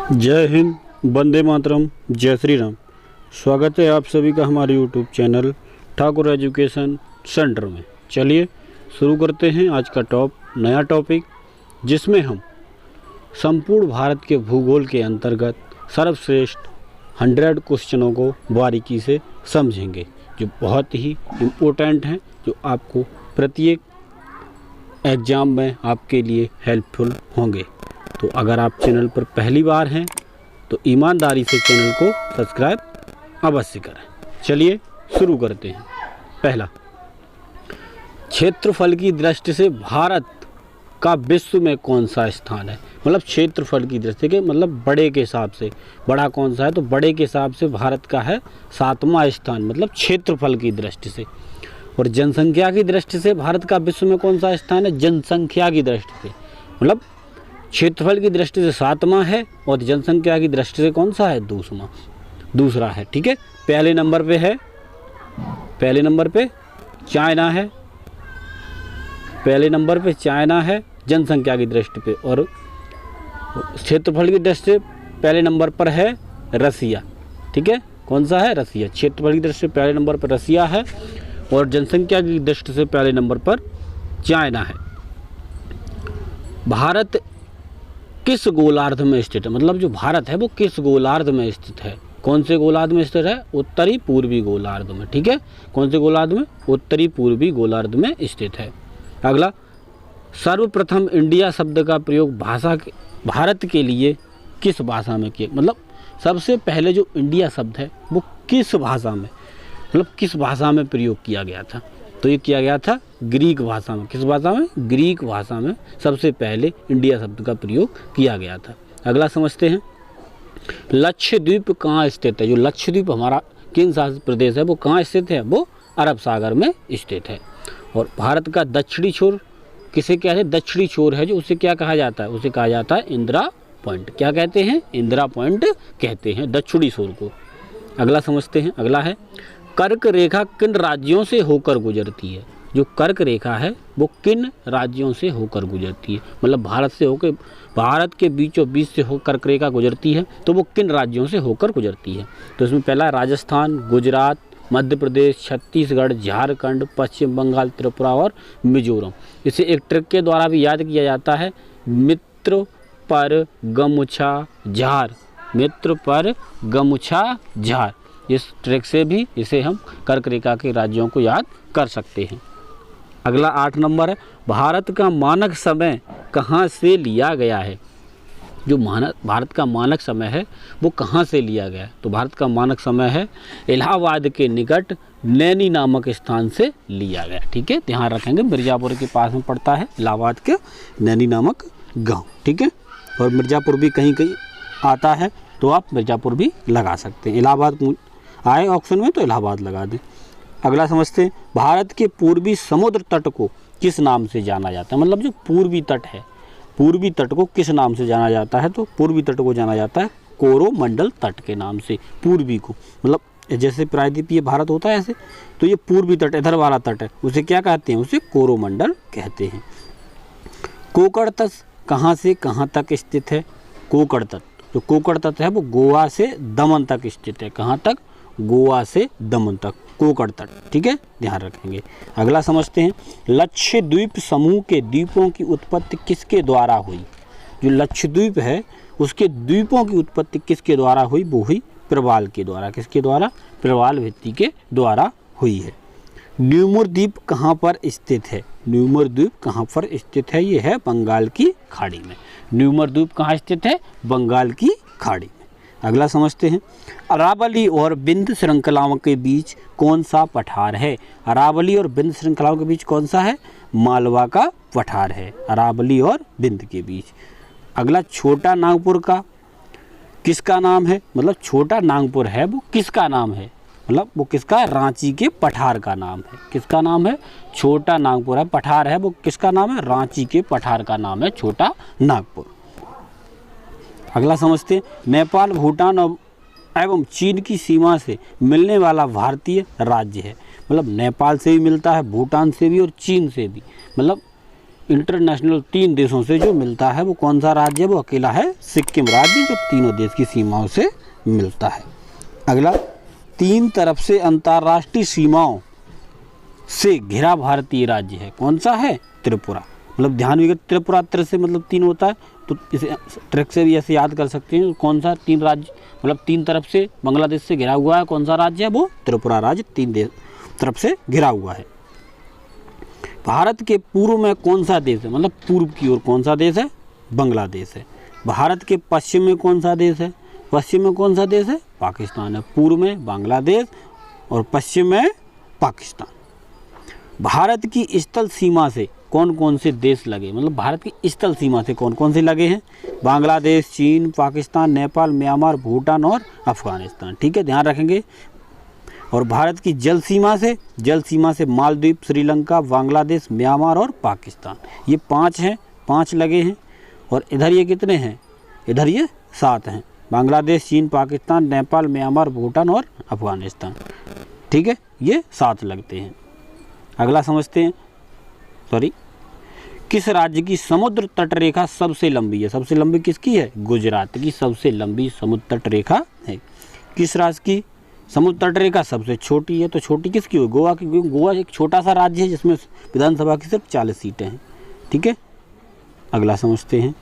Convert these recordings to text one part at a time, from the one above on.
जय हिंद, वंदे मातरम, जय श्री राम। स्वागत है आप सभी का हमारे YouTube channel Thakur education centre में। चलिए शुरू करते हैं आज का नया टॉपिक, जिसमें हम संपूर्ण भारत के भूगोल के अंतर्गत सर्वश्रेष्ठ 100 क्वेश्चनों को बारीकी से समझेंगे, जो बहुत ही इम्पोर्टेंट हैं, जो आपको प्रत्येक एग्ज़ाम में आपके लिए हेल्पफुल होंगे। तो अगर आप चैनल पर पहली बार हैं तो ईमानदारी से चैनल को सब्सक्राइब अवश्य करें। चलिए शुरू करते हैं। पहला, क्षेत्रफल की दृष्टि से भारत का विश्व में कौन सा स्थान है। मतलब क्षेत्रफल की दृष्टि के मतलब बड़े के हिसाब से बड़ा कौन सा है, तो बड़े के हिसाब से भारत का है 7वां स्थान, मतलब क्षेत्रफल की दृष्टि से। और जनसंख्या की दृष्टि से भारत का विश्व में कौन सा स्थान है, जनसंख्या की दृष्टि से। मतलब क्षेत्रफल की दृष्टि से 7वां है और जनसंख्या की दृष्टि से कौन सा है, दूसरा है। ठीक है, पहले नंबर पे चाइना है, पहले नंबर पे चाइना है जनसंख्या की दृष्टि पे, और क्षेत्रफल की दृष्टि से पहले नंबर पर है रसिया। ठीक है, कौन सा है, रसिया। क्षेत्रफल की दृष्टि से पहले नंबर पर रसिया है और जनसंख्या की दृष्टि से पहले नंबर पर चाइना है। भारत किस गोलार्ध में स्थित है। मतलब जो भारत है वो किस गोलार्ध में स्थित है, कौन से गोलार्ध में स्थित है, उत्तरी पूर्वी गोलार्ध में। ठीक है, कौन से गोलार्ध में, उत्तरी पूर्वी गोलार्ध में स्थित है। अगला, सर्वप्रथम इंडिया शब्द का प्रयोग भारत के लिए किस भाषा में किया। मतलब सबसे पहले जो इंडिया शब्द है वो किस भाषा में, मतलब किस भाषा में प्रयोग किया गया था, तो ये किया गया था ग्रीक भाषा में। किस भाषा में, ग्रीक भाषा में सबसे पहले इंडिया शब्द का प्रयोग किया गया था। अगला समझते हैं, लक्षद्वीप कहाँ स्थित है। जो लक्षद्वीप हमारा केंद्र शासित प्रदेश है वो कहाँ स्थित है, वो अरब सागर में स्थित है। और भारत का दक्षिणी छोर किसे कहते हैं, दक्षिणी छोर है जो, उसे क्या कहा जाता है, उसे कहा जाता है इंदिरा पॉइंट। क्या कहते हैं, इंदिरा पॉइंट कहते हैं दक्षिणी छोर को। अगला समझते हैं, अगला है, कर्क रेखा किन राज्यों से होकर गुजरती है। जो कर्क रेखा है वो किन राज्यों से होकर गुजरती है। मतलब भारत के बीचों बीच से होकर कर्क रेखा गुजरती है, तो वो किन राज्यों से होकर गुजरती है। तो इसमें पहला राजस्थान, गुजरात, मध्य प्रदेश, छत्तीसगढ़, झारखंड, पश्चिम बंगाल, त्रिपुरा और मिजोरम। इसे एक ट्रिक के द्वारा भी याद किया जाता है, मित्र पर गमुछा झार, मित्र पर गमुछा झार। इस ट्रिक से भी इसे हम कर्क रेखा के राज्यों को याद कर सकते हैं। अगला 8 नंबर है, भारत का मानक समय कहाँ से लिया गया है। जो भारत का मानक समय है वो कहाँ से लिया गया है, तो भारत का मानक समय है इलाहाबाद के निकट नैनी नामक स्थान से लिया गया। ठीक है, ध्यान रखेंगे, मिर्ज़ापुर के पास में पड़ता है इलाहाबाद के नैनी नामक गाँव। ठीक है, और मिर्ज़ापुर भी कहीं कहीं आता है तो आप मिर्ज़ापुर भी लगा सकते हैं। इलाहाबाद आए ऑप्शन में तो इलाहाबाद लगा दें। अगला समझते हैं, भारत के पूर्वी समुद्र तट को किस नाम से जाना जाता है। मतलब जो पूर्वी तट है, पूर्वी तट को किस नाम से जाना जाता है, तो पूर्वी तट को जाना जाता है कोरोमंडल तट के नाम से। पूर्वी को मतलब जैसे प्रायद्वीपीय भारत होता है ऐसे, तो ये पूर्वी तट इधर वाला तट है, उसे क्या कहते हैं, उसे कोरोमंडल कहते हैं। कोकण तट कहाँ से कहाँ तक स्थित है। कोकण तट, जो कोकण तट है वो गोवा से दमन तक स्थित है। कहाँ तक, गोवा से दमन तक कोकण तट। ठीक है, ध्यान रखेंगे। अगला समझते हैं, लक्षद्वीप समूह के द्वीपों की उत्पत्ति किसके द्वारा हुई। जो लक्षद्वीप है उसके द्वीपों की उत्पत्ति किसके द्वारा हुई, वो हुई प्रवाल के द्वारा। किसके द्वारा, प्रवाल भित्ति के द्वारा हुई है। न्यूमर द्वीप कहाँ पर स्थित है। न्यूमर द्वीप कहाँ पर स्थित है, ये है बंगाल की खाड़ी में। न्यूमर द्वीप कहाँ स्थित है, बंगाल की खाड़ी में। अगला समझते हैं, अरावली और विंध्य श्रृंखलाओं के बीच कौन सा पठार है। अरावली और विंध्य श्रृंखलाओं के बीच कौन सा है, मालवा का पठार है, अरावली और विंध्य के बीच। अगला, छोटा नागपुर का किसका नाम है। मतलब छोटा नागपुर है वो किसका नाम है, मतलब वो किसका, रांची के पठार का नाम है। किसका नाम है, छोटा नागपुर है, पठार है वो किसका नाम है, रांची के पठार का नाम है छोटा नागपुर। अगला समझते हैं, नेपाल, भूटान एवं चीन की सीमा से मिलने वाला भारतीय राज्य है। मतलब नेपाल से भी मिलता है, भूटान से भी और चीन से भी। मतलब इंटरनेशनल 3 देशों से जो मिलता है वो कौन सा राज्य है? वो अकेला है सिक्किम राज्य, जो तीनों देश की सीमाओं से मिलता है। अगला, 3 तरफ से अंतर्राष्ट्रीय सीमाओं से घिरा भारतीय राज्य है, कौन सा है? त्रिपुरा। मतलब ध्यान भी, त्रिपुरा त्र से मतलब 3 होता है, तो इसे ट्रिक से भी ऐसे याद कर सकते हैं। कौन सा 3 राज्य, मतलब 3 तरफ से बांग्लादेश से घिरा हुआ है, कौन सा राज्य है? वो त्रिपुरा राज्य 3 तरफ से घिरा हुआ है। भारत के पूर्व में कौन सा देश है? मतलब पूर्व की ओर कौन सा देश है? बांग्लादेश है। भारत के पश्चिम में कौन सा देश है? पश्चिम में कौन सा देश है? पाकिस्तान है। पूर्व में बांग्लादेश और पश्चिम में पाकिस्तान। भारत की स्थल सीमा से कौन कौन से देश लगे? मतलब भारत की स्थल सीमा से कौन कौन से लगे हैं? बांग्लादेश, चीन, पाकिस्तान, नेपाल, म्यांमार, भूटान और अफगानिस्तान। ठीक है, ध्यान रखेंगे। और भारत की जल सीमा से मालदीव, श्रीलंका, बांग्लादेश, म्यांमार और पाकिस्तान। ये 5 हैं, 5 लगे हैं। और इधर ये कितने हैं? इधर ये 7 हैं। बांग्लादेश, चीन, पाकिस्तान, नेपाल, म्यांमार, भूटान और अफगानिस्तान। ठीक है, ये 7 लगते हैं। अगला समझते हैं। किस राज्य की समुद्र तट रेखा सबसे लंबी है? सबसे लंबी किसकी है? गुजरात की सबसे लंबी समुद्र तट रेखा है। किस राज्य की समुद्र तट रेखा सबसे छोटी है? तो छोटी किसकी हो? गोवा की। गोवा एक छोटा सा राज्य है जिसमें विधानसभा की सिर्फ 40 सीटें हैं। ठीक है, अगला समझते हैं।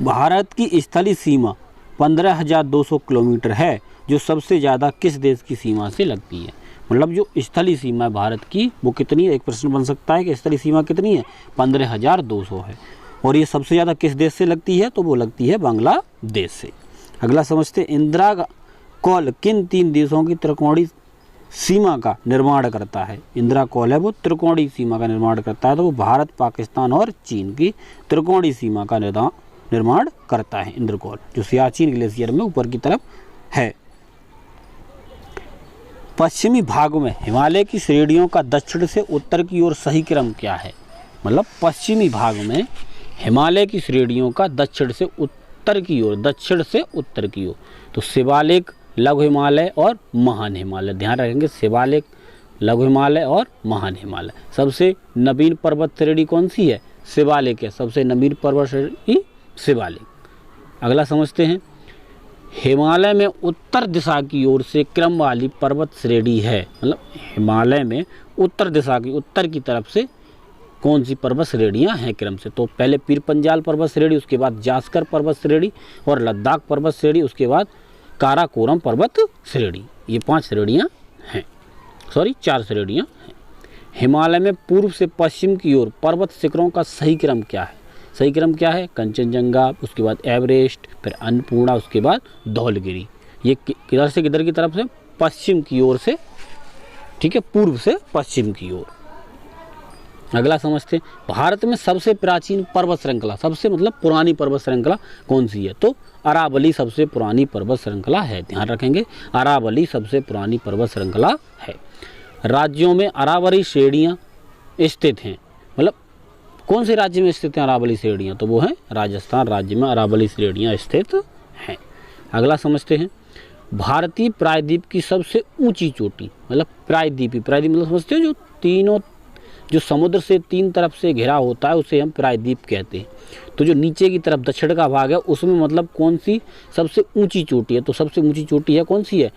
भारत की स्थलीय सीमा 15,200 किलोमीटर है, जो सबसे ज़्यादा किस देश की सीमा से लगती है? मतलब जो स्थलीय सीमा है भारत की वो कितनी है? एक प्रश्न बन सकता है कि स्थलीय सीमा कितनी है? 15,200 है। और ये सबसे ज़्यादा किस देश से लगती है? तो वो लगती है बांग्लादेश से। अगला समझते हैं। इंदिरा कॉल किन 3 देशों की त्रिकोणीय सीमा का निर्माण करता है? इंदिरा कॉल है वो त्रिकोणीय सीमा का निर्माण करता है, तो वो भारत, पाकिस्तान और चीन की त्रिकोणीय सीमा का निर्माण करता है इंदिरा कॉल, जो सियाचिन ग्लेशियर में ऊपर की तरफ है। पश्चिमी भाग में हिमालय की श्रेणियों का दक्षिण से उत्तर की ओर सही क्रम क्या है? मतलब पश्चिमी भाग में हिमालय की श्रेणियों का दक्षिण से उत्तर की ओर, दक्षिण से उत्तर की ओर, तो शिवालिक, लघु हिमालय और महान हिमालय। ध्यान रखेंगे, शिवालिक, लघु हिमालय और महान हिमालय। सबसे नवीन पर्वत श्रेणी कौन सी है? शिवालिक है। सबसे नवीन पर्वत श्रेणी शिवालिक। अगला समझते हैं। हिमालय में उत्तर दिशा की ओर से क्रम वाली पर्वत श्रेणी है। मतलब हिमालय में उत्तर दिशा की, उत्तर की तरफ से कौन सी पर्वत श्रेणियाँ हैं क्रम से? तो पहले पीर पंजाल पर्वत श्रेणी, उसके बाद जास्कर पर्वत श्रेणी और लद्दाख पर्वत श्रेणी, उसके बाद काराकोरम पर्वत श्रेणी। ये 5 श्रेणियाँ हैं, 4 श्रेणियाँ हैं। हिमालय में पूर्व से पश्चिम की ओर पर्वत शिखरों का सही क्रम क्या है? सही क्रम क्या है? कंचनजंगा, उसके बाद एवरेस्ट, फिर अन्नपूर्णा, उसके बाद धौलगिरी। ये किधर से किधर की तरफ से? पश्चिम की ओर से। ठीक है, पूर्व से पश्चिम की ओर। अगला समझते हैं। भारत में सबसे प्राचीन पर्वत श्रृंखला, सबसे मतलब पुरानी पर्वत श्रृंखला कौन सी है? तो अरावली सबसे पुरानी पर्वत श्रृंखला है। ध्यान रखेंगे, अरावली सबसे पुरानी पर्वत श्रृंखला है। राज्यों में अरावली श्रेणियाँ स्थित हैं। मतलब कौन से राज्य में स्थित हैं अरावली श्रेणियाँ? तो वो हैं राजस्थान राज्य में अरावली श्रेणियाँ स्थित हैं। अगला समझते हैं। भारतीय प्रायद्वीप की सबसे ऊंची चोटी, मतलब प्रायद्वीपी, प्रायद्वीप मतलब समझते हो जो तीनों, जो समुद्र से 3 तरफ से घिरा होता है उसे हम प्रायद्वीप कहते हैं। तो जो नीचे की तरफ दक्षिण का भाग है उसमें मतलब कौन सी सबसे ऊंची चोटी है? तो सबसे ऊंची चोटी है कौन सी है?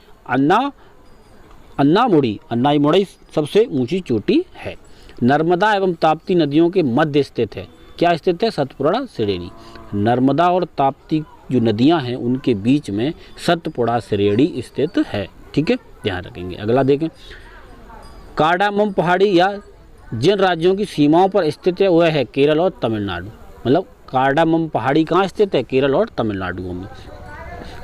अन्नामुड़ी सबसे ऊंची चोटी है। नर्मदा एवं ताप्ती नदियों के मध्य स्थित है। क्या स्थित है? सतपुड़ा श्रेणी। नर्मदा और ताप्ती जो नदियां हैं उनके बीच में सतपुड़ा श्रेणी स्थित है। ठीक है, ध्यान रखेंगे। अगला देखें। कार्डामम पहाड़ी या जिन राज्यों की सीमाओं पर स्थित है वह है केरल और तमिलनाडु। मतलब कार्डामम पहाड़ी कहाँ स्थित है? केरल और तमिलनाडु में।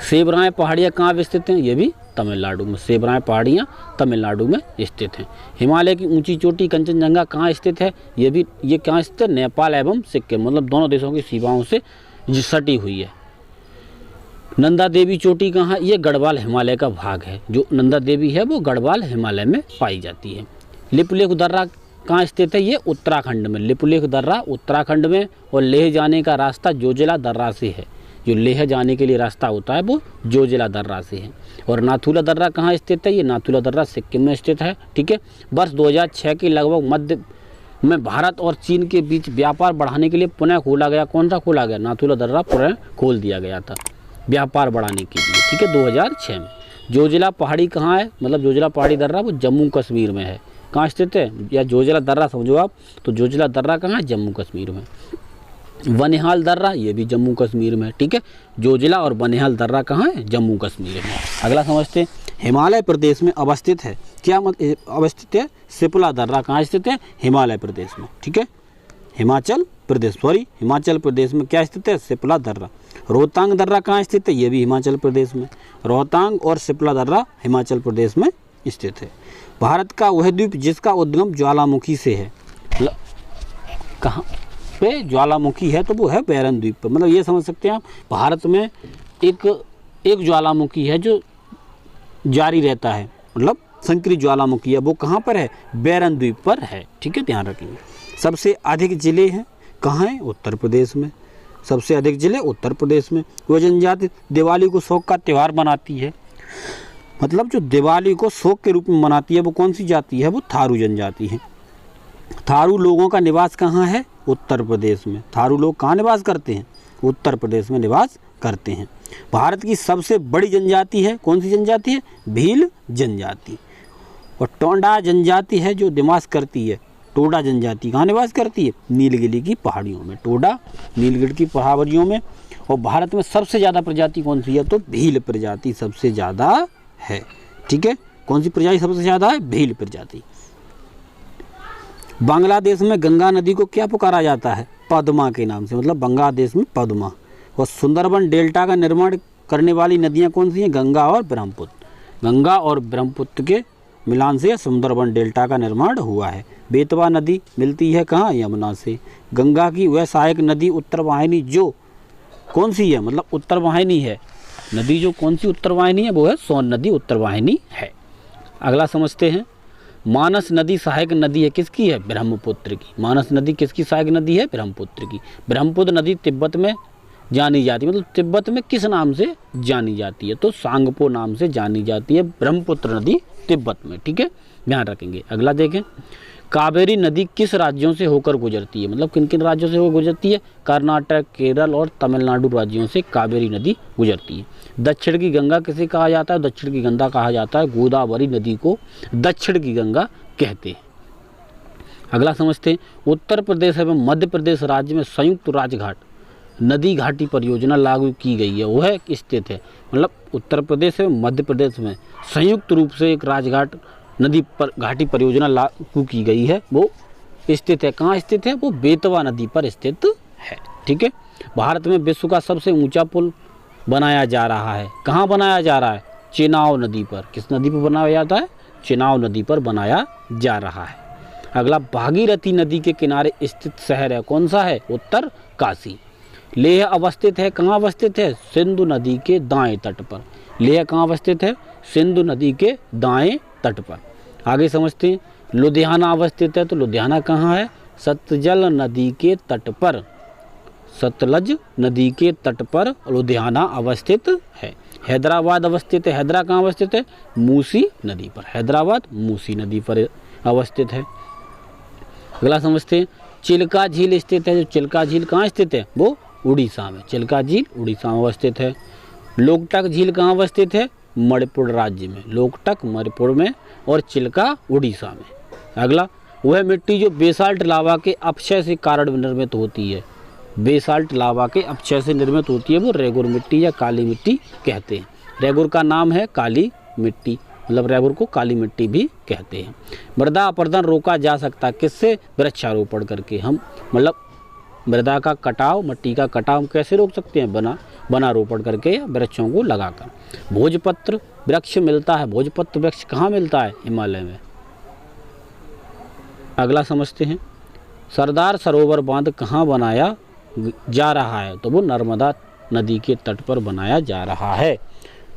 सेबराएँ पहाड़ियाँ कहाँ स्थित हैं? ये भी तमिलनाडु में। सेबराएँ पहाड़ियाँ तमिलनाडु में स्थित हैं। हिमालय की ऊंची चोटी कंचनजंगा कहाँ स्थित है? ये कहाँ स्थित है? नेपाल एवं सिक्किम, मतलब दोनों देशों की सीमाओं से सटी हुई है। नंदा देवी चोटी कहाँ? ये गढ़वाल हिमालय का भाग है। जो नंदा देवी है वो गढ़वाल हिमालय में पाई जाती है। लिपुलेख दर्रा कहाँ स्थित है? ये उत्तराखंड में। लिपुलेख दर्रा उत्तराखंड में। और लेह जाने का रास्ता जोजिला दर्रा से है। जो लेह जाने के लिए रास्ता होता है वो जोजिला दर्रा से है। और नाथुला दर्रा कहाँ स्थित है? ये नाथुला दर्रा सिक्किम में स्थित है। ठीक है, वर्ष 2006 के लगभग में भारत और चीन के बीच व्यापार बढ़ाने के लिए पुनः खोला गया। कौन सा खोला गया? नाथुला दर्रा पुनः खोल दिया गया था व्यापार बढ़ाने के लिए, ठीक है, 2006 में। जोजिला पहाड़ी कहाँ है? मतलब जोजिला पहाड़ी दर्रा वो जम्मू कश्मीर में है। कहाँ स्थित है? या जोजिला दर्रा समझो आप, तो जोजिला दर्रा कहाँ है? जम्मू कश्मीर में। बनिहाल दर्रा ये भी जम्मू कश्मीर में, ठीक है। जोजिला और बनिहाल दर्रा कहाँ है? जम्मू कश्मीर में। अगला समझते हैं, हिमालय प्रदेश में अवस्थित है। क्या अवस्थित है? सिपला दर्रा कहाँ स्थित है? हिमालय प्रदेश में, ठीक है, हिमाचल प्रदेश में क्या स्थित है? सिपला दर्रा। रोहतांग दर्रा कहाँ स्थित है? ये भी हिमाचल प्रदेश में। रोहतांग और सिपला दर्रा हिमाचल प्रदेश में स्थित है। भारत का वह द्वीप जिसका उद्गम ज्वालामुखी से है, कहाँ पे ज्वालामुखी है? तो वो है बैरन द्वीप पर। मतलब ये समझ सकते हैं आप, भारत में एक ज्वालामुखी है जो जारी रहता है, मतलब संक्रिय ज्वालामुखी है, वो कहाँ पर है? बैरन द्वीप पर है, ठीक है, ध्यान रखिए। सबसे अधिक जिले हैं कहाँ हैं? उत्तर प्रदेश में। सबसे अधिक जिले उत्तर प्रदेश में। वो जनजाति दिवाली को शोक का त्यौहार मनाती है, मतलब जो दिवाली को शोक के रूप में मनाती है वो कौन सी जाति है? वो थारू जनजाति है। थारू लोगों का निवास कहाँ है? उत्तर प्रदेश में। थारू लोग कहाँ निवास करते हैं? उत्तर प्रदेश में निवास करते हैं। भारत की सबसे बड़ी जनजाति है, कौन सी जनजाति है? भील जनजाति। और टोंडा जनजाति है जो निवास करती है, टोडा जनजाति कहाँ निवास करती है? नीलगिरी की पहाड़ियों में, टोडा नीलगिरी की पहाड़ियों में। और भारत में सबसे ज़्यादा प्रजाति कौन सी है? तो भील प्रजाति सबसे ज़्यादा है, ठीक है। कौन सी प्रजाति सबसे ज़्यादा है? भील प्रजाति। बांग्लादेश में गंगा नदी को क्या पुकारा जाता है? पद्मा के नाम से, मतलब बांग्लादेश में पद्मा। और सुंदरबन डेल्टा का निर्माण करने वाली नदियाँ कौन सी हैं? गंगा और ब्रह्मपुत्र। गंगा और ब्रह्मपुत्र के मिलान से सुंदरबन डेल्टा का निर्माण हुआ है। बेतवा नदी मिलती है कहाँ? यमुना से। गंगा की वह सहायक नदी उत्तरवाहिनी जो कौन सी है? मतलब उत्तरवाहिनी है नदी जो कौन सी उत्तरवाहिनी है? वो है सोन नदी उत्तरवाहिनी है। अगला समझते हैं, मानस नदी सहायक नदी है किसकी है? ब्रह्मपुत्र की। मानस नदी किसकी सहायक नदी है? ब्रह्मपुत्र की। ब्रह्मपुत्र नदी तिब्बत में जानी जाती है, मतलब तिब्बत में किस नाम से जानी जाती है? तो सांगपो नाम से जानी जाती है ब्रह्मपुत्र नदी तिब्बत में, ठीक है, ध्यान रखेंगे। अगला देखें, कावेरी नदी किस राज्यों से होकर गुजरती है? मतलब किन किन राज्यों से होकर गुजरती है? कर्नाटक, केरल और तमिलनाडु राज्यों से कावेरी नदी गुजरती है। दक्षिण की गंगा किसे कहा जाता है? दक्षिण की गंगा कहा जाता है गोदावरी नदी को दक्षिण की गंगा कहते हैं। अगला समझते हैं, उत्तर प्रदेश एवं मध्य प्रदेश राज्य में संयुक्त राजघाट नदी घाटी परियोजना लागू की गई है, वह स्थित है। मतलब उत्तर प्रदेश एवं मध्य प्रदेश में संयुक्त रूप से एक राजघाट नदी पर घाटी परियोजना लागू की गई है, वो स्थित है। कहाँ स्थित है? वो बेतवा नदी पर स्थित है, ठीक है। भारत में विश्व का सबसे ऊंचा पुल बनाया जा रहा है, कहाँ बनाया जा रहा है? चेनाब नदी पर। किस नदी पर बनाया जाता है? चेनाब नदी पर बनाया जा रहा है। अगला, भागीरथी नदी के किनारे स्थित शहर है, कौन सा है? उत्तर काशी। लेह अवस्थित है, कहाँ अवस्थित है? सिंधु नदी के दाएं तट पर। लेह कहाँ अवस्थित है? सिंधु नदी के दाएं तट पर। आगे समझते हैं, लुधियाना अवस्थित है, तो लुधियाना कहाँ है? सतलज नदी के तट पर। सतलज नदी के तट पर लुधियाना अवस्थित है। हैदराबाद अवस्थित है, हैदरा कहाँ अवस्थित है? मूसी नदी पर। हैदराबाद मूसी नदी पर अवस्थित है। अगला समझते हैं, चिल्का झील स्थित है, जो चिल्का झील कहाँ स्थित है? वो उड़ीसा में। चिल्का झील उड़ीसा में अवस्थित है। लोकटक झील कहाँ अवस्थित है? मणिपुर राज्य में। लोकटक मणिपुर में और चिल्का उड़ीसा में। अगला, वह मिट्टी जो बेसाल्ट लावा के अपक्षय से कारण निर्मित होती है। बेसाल्ट लावा के अपक्षय से निर्मित होती है, वो रेगुर मिट्टी या काली मिट्टी कहते हैं। रेगुर का नाम है काली मिट्टी, मतलब रेगुर को काली मिट्टी भी कहते हैं। मृदा अपरदन रोका जा सकता है किससे? वृक्षारोपण करके। हम मतलब मृदा का कटाव, मिट्टी का कटाव कैसे रोक सकते हैं? वनारोपण करके या वृक्षों को लगाकर। भोजपत्र वृक्ष मिलता है, भोजपत्र वृक्ष कहाँ मिलता है? हिमालय में। अगला समझते हैं, सरदार सरोवर बांध कहाँ बनाया जा रहा है? तो वो नर्मदा नदी के तट पर बनाया जा रहा है।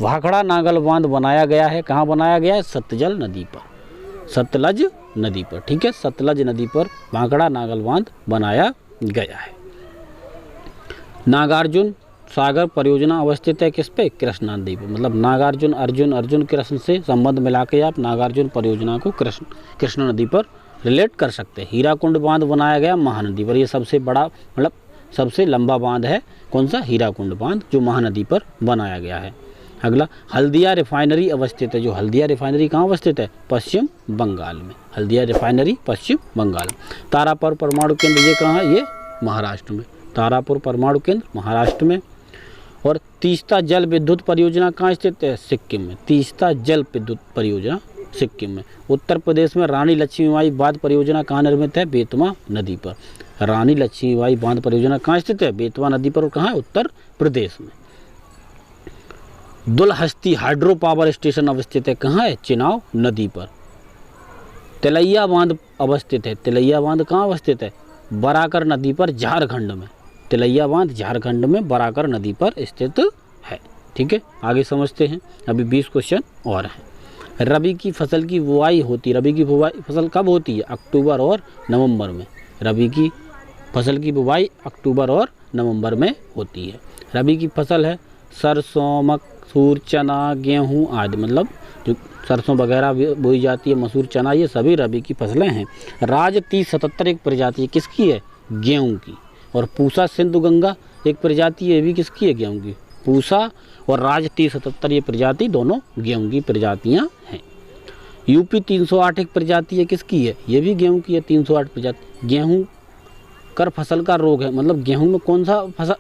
भाखड़ा नागल बांध बनाया गया है, कहाँ बनाया गया है? सतलज नदी पर। सतलज नदी पर, ठीक है, सतलज नदी पर भाखड़ा नागल बांध बनाया गया है। नागार्जुन सागर परियोजना अवस्थित है किस पे? कृष्णा नदी पर। मतलब नागार्जुन अर्जुन, अर्जुन कृष्ण से संबंध मिला के आप नागार्जुन परियोजना को कृष्णा नदी पर रिलेट कर सकते हैं। हीराकुंड बांध बनाया गया महानदी पर, ये सबसे बड़ा मतलब सबसे लंबा बांध है कौन सा, हीराकुंड बांध, जो महानदी पर बनाया गया है। अगला, हल्दिया रिफाइनरी अवस्थित है, जो हल्दिया रिफाइनरी कहाँ अवस्थित है, पश्चिम बंगाल में, हल्दिया रिफाइनरी पश्चिम बंगाल। तारापुर परमाणु केंद्र ये कहाँ है, ये महाराष्ट्र में, तारापुर परमाणु केंद्र महाराष्ट्र में। और तीस्ता जल विद्युत परियोजना कहाँ स्थित है, सिक्किम में, तीस्ता जल विद्युत परियोजना सिक्किम में। उत्तर प्रदेश में रानी लक्ष्मीबाई बांध परियोजना कहाँ निर्मित है, बेतवा नदी पर, रानी लक्ष्मीबाई बांध परियोजना कहाँ स्थित है, बेतवा नदी पर, और कहाँ है, उत्तर प्रदेश में। दुलहस्ती हाइड्रो पावर स्टेशन अवस्थित है कहाँ है, चिनाब नदी पर। तिलैया बांध अवस्थित है, तिलैया बांध कहाँ अवस्थित है, बराकर नदी पर, झारखंड में, तिलैया बांध झारखंड में बराकर नदी पर स्थित है। ठीक है, आगे समझते हैं, अभी 20 क्वेश्चन और हैं। रबी की फसल की बुआई होती है, रबी की बुआई फसल कब होती है, अक्टूबर और नवंबर में, रबी की फसल की बुआई अक्टूबर और नवंबर में होती है। रबी की फसल है सरसों, मसूर, चना, गेहूँ आदि, मतलब जो सरसों वगैरह बोई जाती है, मसूर, चना, ये सभी रबी की फसलें हैं। राज 3077 एक प्रजाति किसकी है, गेहूँ की। और पूसा सिंधु गंगा एक प्रजाति है, ये भी किसकी है, गेहूँ की। पूसा और राज 3077 ये प्रजाति दोनों गेहूँ की प्रजातियाँ हैं। यूपी 308 एक प्रजाति है, किसकी है, ये भी गेहूँ की है, 308 प्रजाति। गेहूँ कर फसल का रोग है, मतलब गेहूँ में कौन सा फसल,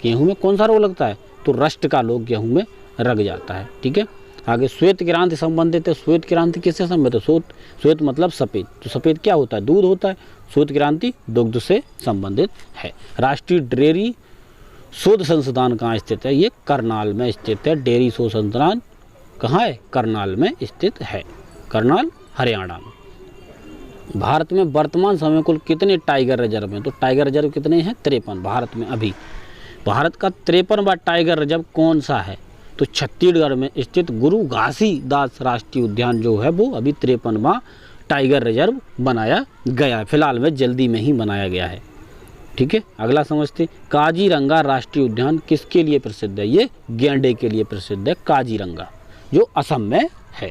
गेहूँ में कौन सा रोग लगता है, तो रस्ट का रोग गेहूँ में लग जाता है। ठीक है, आगे श्वेत क्रांति संबंधित है, श्वेत क्रांति किससे संबंधित है, श्वेत मतलब सफ़ेद, तो सफ़ेद क्या होता है, दूध होता है, श्वेत क्रांति दुग्ध से संबंधित है। राष्ट्रीय डेयरी शोध संस्थान कहाँ स्थित है, ये करनाल में स्थित है। डेयरी शोध संस्थान कहाँ है, करनाल में स्थित है, करनाल हरियाणा में। भारत में वर्तमान समय कुल कितने टाइगर रिजर्व हैं, तो टाइगर रिजर्व कितने हैं, 53 भारत में। अभी भारत का 53वां टाइगर रिजर्व कौन सा है, तो छत्तीसगढ़ में स्थित गुरु घासीदास राष्ट्रीय उद्यान जो है वो अभी 53वां टाइगर रिजर्व बनाया गया है, फिलहाल में जल्दी में ही बनाया गया है। ठीक है, अगला समझते, काजीरंगा राष्ट्रीय उद्यान किसके लिए प्रसिद्ध है, ये गैंडे के लिए प्रसिद्ध है, काजीरंगा जो असम में है।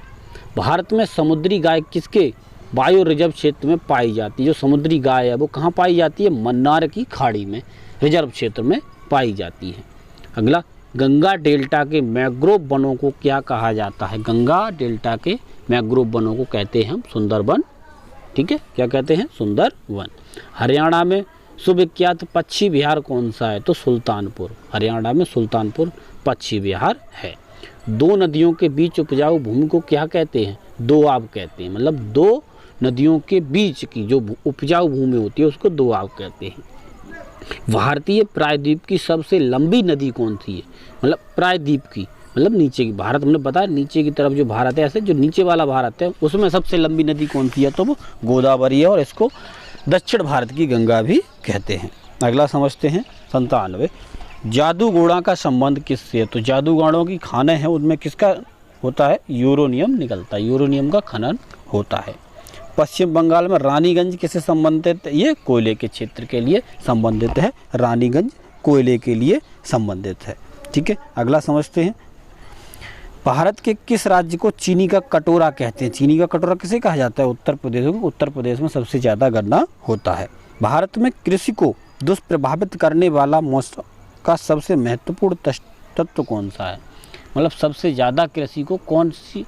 भारत में समुद्री गाय किसके बायो रिजर्व क्षेत्र में पाई जाती है, जो समुद्री गाय है वो कहाँ पाई जाती है, मन्नार की खाड़ी में रिजर्व क्षेत्र में पाई जाती है। अगला, गंगा डेल्टा के मैंग्रोव वनों को क्या कहा जाता है, गंगा डेल्टा के मैंग्रोव वनों को कहते हैं हम सुंदरवन। ठीक है, क्या कहते हैं, सुंदरवन। हरियाणा में सुविख्यात पक्षी विहार कौन सा है, तो सुल्तानपुर, हरियाणा में सुल्तानपुर पक्षी विहार है। दो नदियों के बीच उपजाऊ भूमि को क्या कहते हैं, दोआब कहते हैं, मतलब दो नदियों के बीच की जो उपजाऊ भूमि होती है उसको दोआब कहते हैं। भारतीय प्रायद्वीप की सबसे लंबी नदी कौन सी है, मतलब प्रायद्वीप की, मतलब नीचे की, भारत हमने बताया नीचे की तरफ जो भारत है, ऐसे जो नीचे वाला भारत है उसमें सबसे लंबी नदी कौन सी है, तो वो गोदावरी है, और इसको दक्षिण भारत की गंगा भी कहते हैं। अगला समझते हैं 97, जादूगोड़ा का संबंध किससे है, तो जादूगोड़ों की खाने हैं उनमें किसका होता है, यूरेनियम निकलता है, यूरेनियम का खनन होता है। पश्चिम बंगाल में रानीगंज किससे संबंधित है, ये कोयले के क्षेत्र के लिए संबंधित है, रानीगंज कोयले के लिए संबंधित है। ठीक है, अगला समझते हैं, भारत के किस राज्य को चीनी का कटोरा कहते हैं, चीनी का कटोरा किसे कहा जाता है, उत्तर प्रदेश को, उत्तर प्रदेश में सबसे ज़्यादा गन्ना होता है। भारत में कृषि को दुष्प्रभावित करने वाला मौसम का सबसे महत्वपूर्ण तत्व कौन सा है, मतलब सबसे ज़्यादा कृषि को कौन सी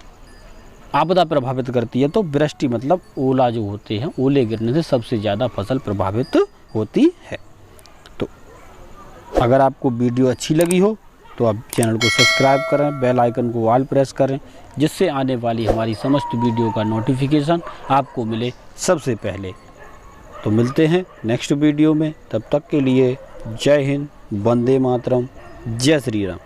आपदा प्रभावित करती है, तो वृष्टि, मतलब ओला जो होते हैं, ओले गिरने से सबसे ज़्यादा फसल प्रभावित होती है। तो अगर आपको वीडियो अच्छी लगी हो तो आप चैनल को सब्सक्राइब करें, बेल आइकन को ऑल प्रेस करें, जिससे आने वाली हमारी समस्त वीडियो का नोटिफिकेशन आपको मिले सबसे पहले। तो मिलते हैं नेक्स्ट वीडियो में, तब तक के लिए जय हिंद, वंदे मातरम, जय श्री राम।